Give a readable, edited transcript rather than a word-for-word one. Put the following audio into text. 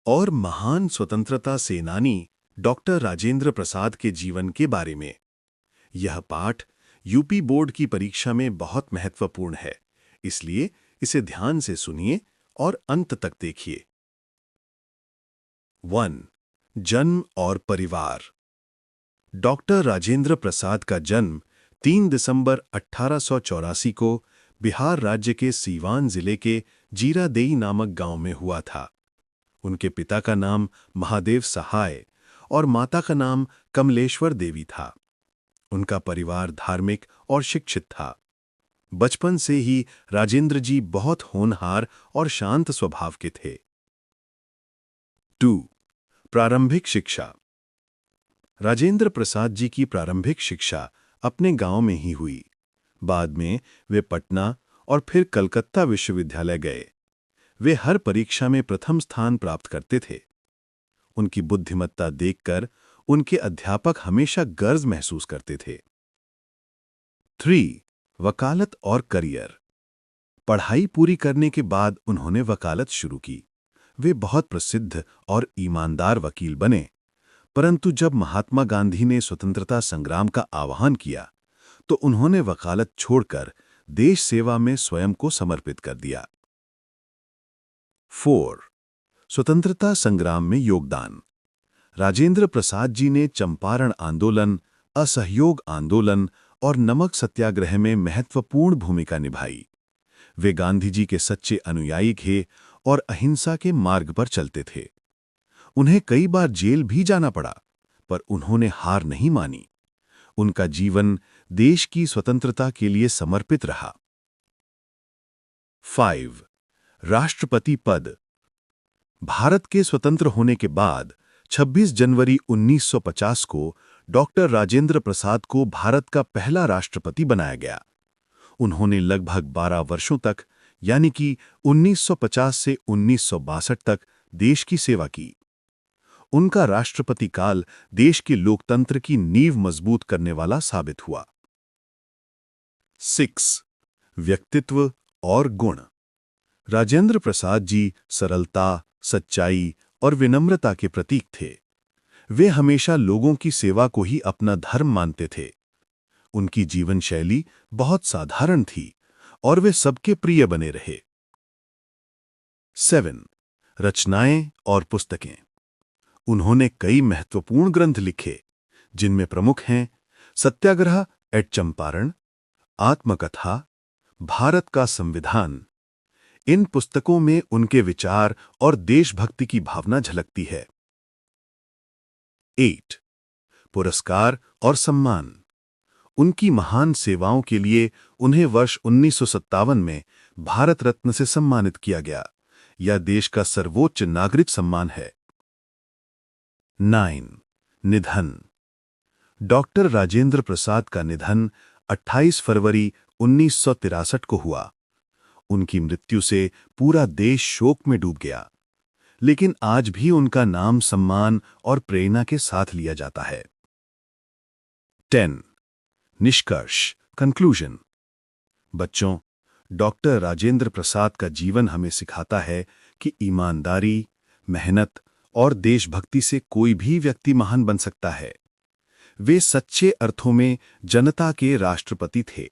और महान स्वतंत्रता सेनानी डॉक्टर राजेंद्र प्रसाद के जीवन के बारे में। यह पाठ यूपी बोर्ड की परीक्षा में बहुत महत्वपूर्ण है, इसलिए इसे ध्यान से सुनिए और अंत तक देखिए। 1. जन्म और परिवार। डॉक्टर राजेंद्र प्रसाद का जन्म 3 दिसंबर 1884 को बिहार राज्य के सीवान जिले के जीरादेई नामक गांव में हुआ था। उनके पिता का नाम महादेव सहाय और माता का नाम कमलेश्वर देवी था। उनका परिवार धार्मिक और शिक्षित था। बचपन से ही राजेंद्र जी बहुत होनहार और शांत स्वभाव के थे। 2. प्रारंभिक शिक्षा। राजेंद्र प्रसाद जी की प्रारंभिक शिक्षा अपने गांव में ही हुई। बाद में वे पटना और फिर कलकत्ता विश्वविद्यालय गए। वे हर परीक्षा में प्रथम स्थान प्राप्त करते थे। उनकी बुद्धिमत्ता देखकर उनके अध्यापक हमेशा गर्व महसूस करते थे। 3. वकालत और करियर। पढ़ाई पूरी करने के बाद उन्होंने वकालत शुरू की। वे बहुत प्रसिद्ध और ईमानदार वकील बने, परंतु जब महात्मा गांधी ने स्वतंत्रता संग्राम का आह्वान किया, तो उन्होंने वकालत छोड़कर देश सेवा में स्वयं को समर्पित कर दिया। 4. स्वतंत्रता संग्राम में योगदान। राजेंद्र प्रसाद जी ने चंपारण आंदोलन, असहयोग आंदोलन और नमक सत्याग्रह में महत्वपूर्ण भूमिका निभाई। वे गांधी जी के सच्चे अनुयायी थे और अहिंसा के मार्ग पर चलते थे। उन्हें कई बार जेल भी जाना पड़ा, पर उन्होंने हार नहीं मानी। उनका जीवन देश की स्वतंत्रता के लिए समर्पित रहा। 5. राष्ट्रपति पद। भारत के स्वतंत्र होने के बाद 26 जनवरी 1950 को डॉक्टर राजेंद्र प्रसाद को भारत का पहला राष्ट्रपति बनाया गया। उन्होंने लगभग 12 वर्षों तक, यानी कि 1950 से 1962 तक देश की सेवा की। उनका राष्ट्रपति काल देश के लोकतंत्र की नींव मजबूत करने वाला साबित हुआ। 6. व्यक्तित्व और गुण। राजेंद्र प्रसाद जी सरलता, सच्चाई और विनम्रता के प्रतीक थे। वे हमेशा लोगों की सेवा को ही अपना धर्म मानते थे। उनकी जीवन शैली बहुत साधारण थी और वे सबके प्रिय बने रहे। 7. रचनाएं और पुस्तकें। उन्होंने कई महत्वपूर्ण ग्रंथ लिखे, जिनमें प्रमुख हैं सत्याग्रह एट चंपारण, आत्मकथा, भारत का संविधान। इन पुस्तकों में उनके विचार और देशभक्ति की भावना झलकती है। 8. पुरस्कार और सम्मान। उनकी महान सेवाओं के लिए उन्हें वर्ष 1957 में भारत रत्न से सम्मानित किया गया। यह देश का सर्वोच्च नागरिक सम्मान है। 9. निधन। डॉक्टर राजेंद्र प्रसाद का निधन 28 फरवरी 1963 को हुआ। उनकी मृत्यु से पूरा देश शोक में डूब गया, लेकिन आज भी उनका नाम सम्मान और प्रेरणा के साथ लिया जाता है। 10. निष्कर्ष, कंक्लूजन। बच्चों, डॉक्टर राजेंद्र प्रसाद का जीवन हमें सिखाता है कि ईमानदारी, मेहनत और देशभक्ति से कोई भी व्यक्ति महान बन सकता है। वे सच्चे अर्थों में जनता के राष्ट्रपति थे।